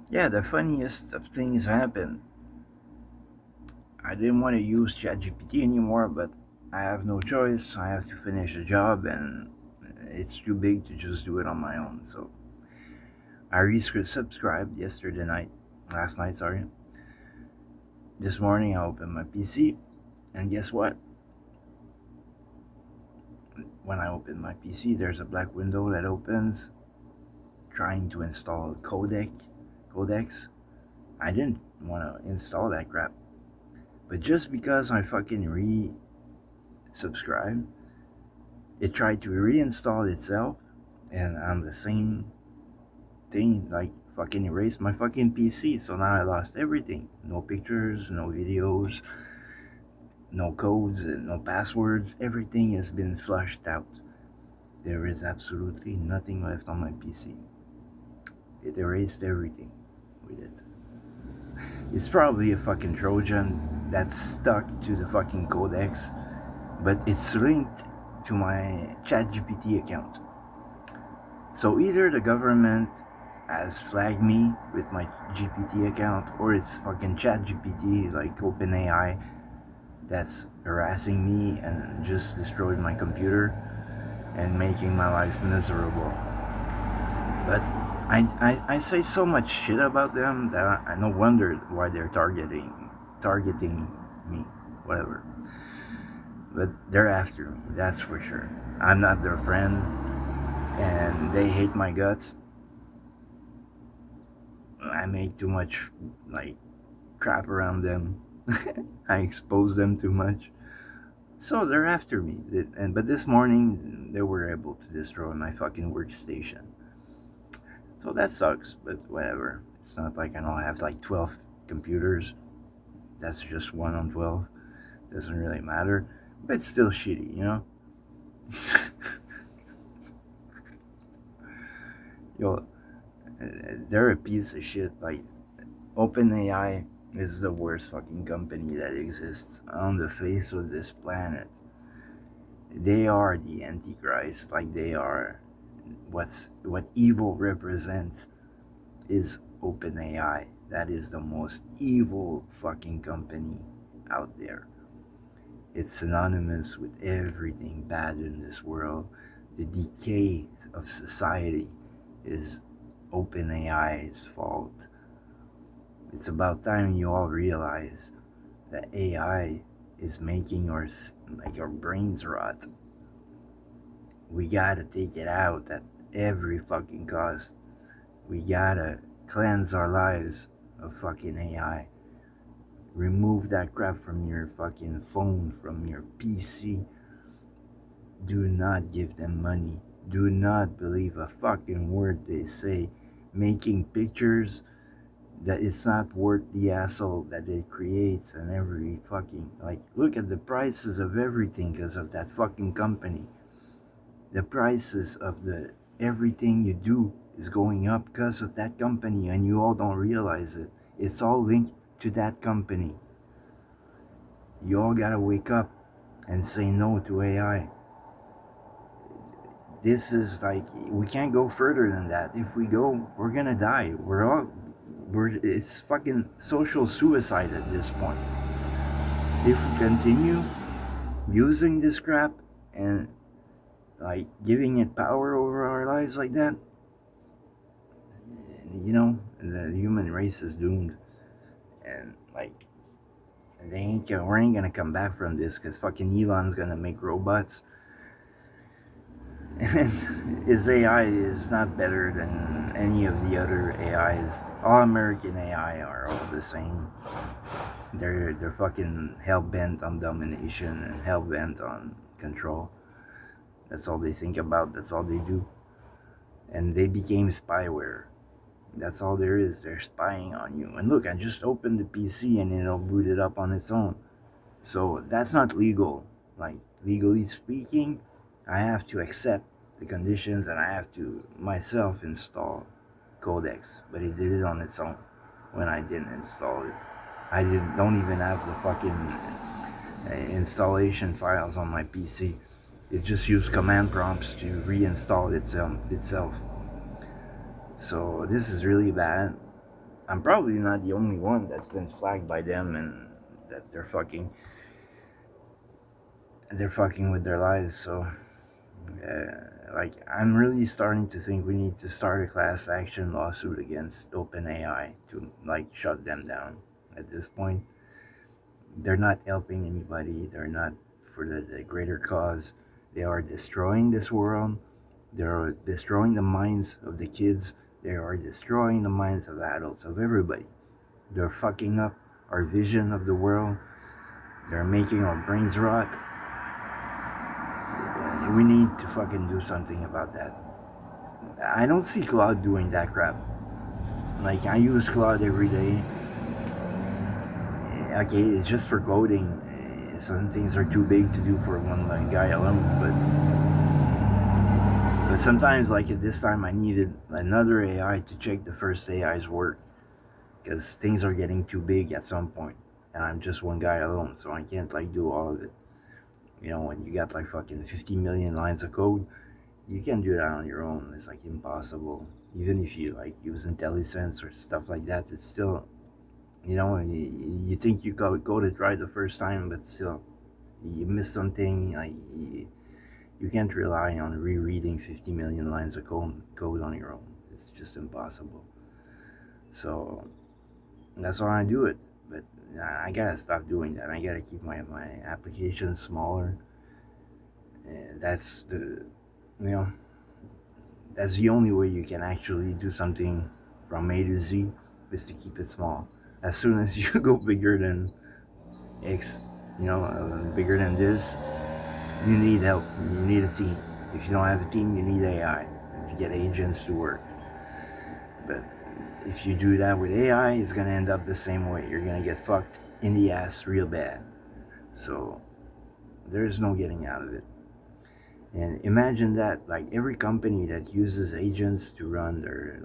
Yeah, the funniest of things happened. I didn't want to use ChatGPT anymore, but I have no choice. I have to finish the job, and it's too big to just do it on my own. So I resubscribed yesterday night, last night, sorry. This morning I opened my PC, and guess what? When I open my PC, there's a black window that opens, trying to install Codex. I didn't want to install that crap, but just because I fucking resubscribed, it tried to reinstall itself, and on the same thing, like fucking erased my fucking PC. So now I lost everything. No pictures, no videos, no codes, and no passwords. Everything has been flushed out. There is absolutely nothing left on my PC. It erased everything with it. It's probably a fucking Trojan that's stuck to the fucking codex, but it's linked to my ChatGPT account. So either the government has flagged me with my GPT account, or it's fucking ChatGPT like OpenAI that's harassing me and just destroyed my computer and making my life miserable. But I say so much shit about them that I no wonder why they're targeting me, whatever. But they're after me, that's for sure. I'm not their friend, and they hate my guts. I make too much like crap around them. I expose them too much. So they're after me. But this morning they were able to destroy my fucking workstation. So that sucks, but whatever. It's not like I don't have like 12 computers. That's just one on 12. Doesn't really matter. But it's still shitty, you know? Yo, they're a piece of shit. Like, OpenAI is the worst fucking company that exists on the face of this planet. They are the Antichrist. Like, they are what evil represents is OpenAI. That is the most evil fucking company out there. It's synonymous with everything bad in this world. The decay of society is OpenAI's fault. It's about time you all realize that AI is making our brains rot. We gotta take it out at every fucking cost. We gotta cleanse our lives of fucking AI. Remove that crap from your fucking phone, from your PC. Do not give them money. Do not believe a fucking word they say. Making pictures that it's not worth the asshole that it creates, and every fucking, like, look at the prices of everything because of that fucking company. The prices of the everything you do is going up because of that company, and you all don't realize it. It's all linked to that company. You all gotta wake up and say no to AI. This is like, we can't go further than that. If we go, we're gonna die. It's fucking social suicide at this point. If we continue using this crap and like giving it power over our lives like that, the human race is doomed. And like, we ain't gonna come back from this because fucking Elon's gonna make robots. And his AI is not better than any of the other AIs. All American AI are all the same. They're fucking hell bent on domination and hell bent on control. That's all they think about. That's all they do. And they became spyware. That's all there is. They're spying on you. And look, I just opened the PC and it'll boot it up on its own. So that's not legal. Like, legally speaking, I have to accept the conditions and I have to myself install Codex. But it did it on its own when I didn't install it. Don't even have the fucking installation files on my PC. It just used command prompts to reinstall itself. So this is really bad. I'm probably not the only one that's been flagged by them and that they're fucking with their lives. So like, I'm really starting to think we need to start a class action lawsuit against OpenAI to like shut them down. At this point, they're not helping anybody. They're not for the greater cause. They are destroying this world. They're destroying the minds of the kids. They are destroying the minds of adults, of everybody. They're fucking up our vision of the world. They're making our brains rot. We need to fucking do something about that. I don't see Claude doing that crap. Like, I use Claude every day. Okay, it's just for coding. Some things are too big to do for one guy alone, but sometimes, like at this time, I needed another AI to check the first AI's work because things are getting too big at some point, and I'm just one guy alone, so I can't like do all of it. You know, when you got like fucking 50 million lines of code, you can't do that on your own. It's like impossible. Even if you like use IntelliSense or stuff like that, it's still, you know, you think you got it right the first time, but still, you miss something. Like you can't rely on rereading 50 million lines of code on your own. It's just impossible. So that's why I do it. But I gotta stop doing that. I gotta keep my applications smaller. And that's you know, that's the only way you can actually do something from A to Z is to keep it small. As soon as you go bigger than X, bigger than this, you need help. You need a team. If you don't have a team, you need AI to get agents to work. But if you do that with AI, it's gonna end up the same way. You're gonna get fucked in the ass real bad. So there's no getting out of it. And imagine that, like every company that uses agents to run their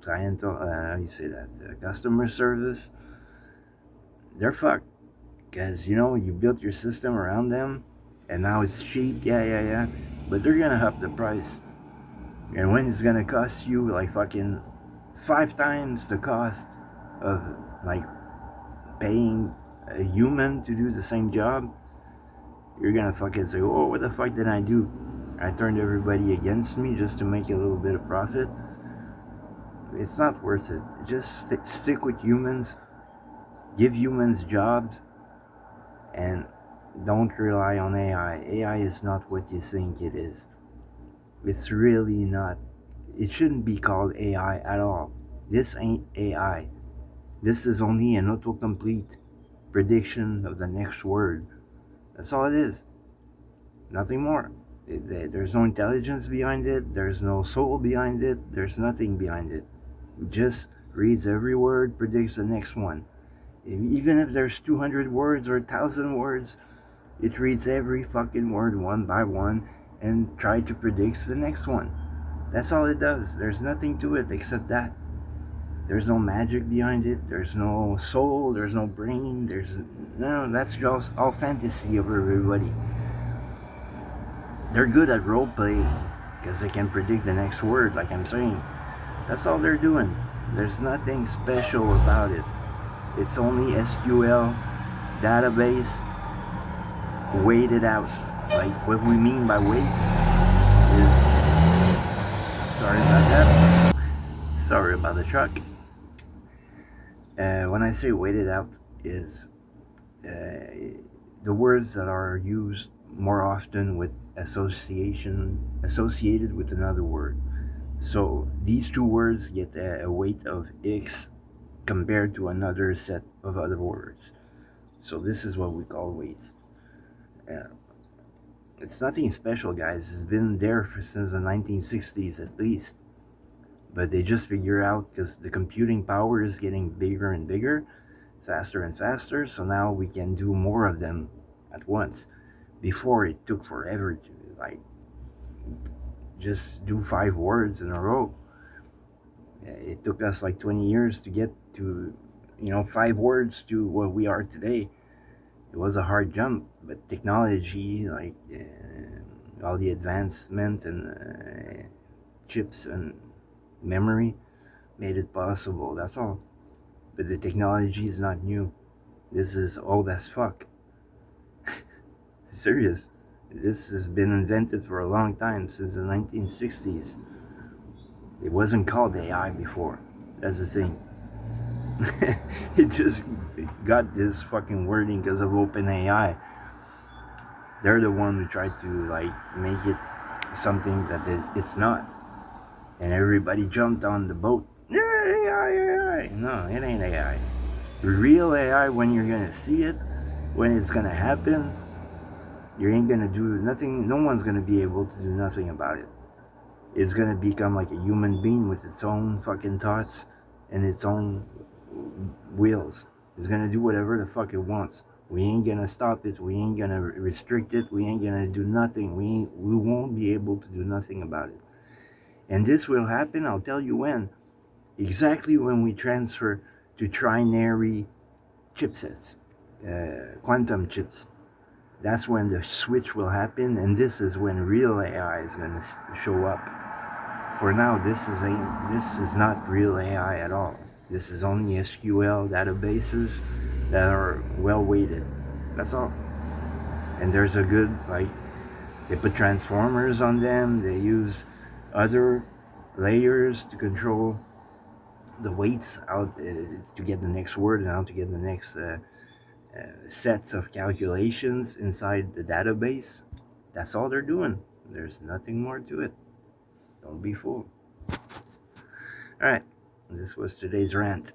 how do you say that, customer service, they're fucked because you built your system around them, and now it's cheap. Yeah. But they're gonna up the price, and when it's gonna cost you like fucking 5 times the cost of like paying a human to do the same job, you're gonna fucking say, "Oh, what the fuck did I do? I turned everybody against me just to make a little bit of profit." It's not worth it. Just stick with humans, give humans jobs, and don't rely on AI. AI is not what you think it is. It's really not. It shouldn't be called AI at all. This ain't AI. This is only an autocomplete prediction of the next word. That's all it is. Nothing more. There's no intelligence behind it. There's no soul behind it. There's nothing behind it. It just reads every word, predicts the next one. Even if there's 200 words or 1,000 words, it reads every fucking word one by one and try to predict the next one. That's all it does. There's nothing to it except that. There's no magic behind it. There's no soul. There's no brain. That's just all fantasy of everybody. They're good at role playing because they can predict the next word, like I'm saying. That's all they're doing. There's nothing special about it. It's only SQL database weighted out. Like what we mean by weight is, sorry about that. Sorry about the truck. When I say weighted out is the words that are used more often with associated with another word. So these two words get a weight of X compared to another set of other words. So this is what we call weights. Uh, it's nothing special, guys. It's been there since the 1960s at least. But they just figure out because the computing power is getting bigger and bigger, faster and faster. So now we can do more of them at once. Before it took forever to like just do 5 words in a row. It took us like 20 years to get to 5 words to what we are today. It was a hard jump, but technology, all the advancement and chips and Memory made it possible. That's all. But the technology is not new. This is old as fuck. Serious. This has been invented for a long time, since the 1960s. It wasn't called AI before. That's the thing. It just got this fucking wording because of OpenAI. They're the one who tried to like make it something that it's not, and everybody jumped on the boat. Yeah, AI, AI. No, it ain't AI. Real AI, when you're gonna see it, when it's gonna happen, you ain't gonna do nothing. No one's gonna be able to do nothing about it. It's gonna become like a human being with its own fucking thoughts and its own wheels. It's gonna do whatever the fuck it wants. We ain't gonna stop it. We ain't gonna restrict it. We ain't gonna do nothing. We won't be able to do nothing about it. And this will happen, I'll tell you when. Exactly when we transfer to trinary chipsets, quantum chips. That's when the switch will happen, and this is when real AI is going to show up. For now, this is not real AI at all. This is only SQL databases that are well weighted. That's all. And there's a good, like, they put transformers on them. They use other layers to control the weights out to get the next word and how to get the next sets of calculations inside the database. That's all they're doing. There's nothing more to it. Don't be fooled. All right, this was today's rant.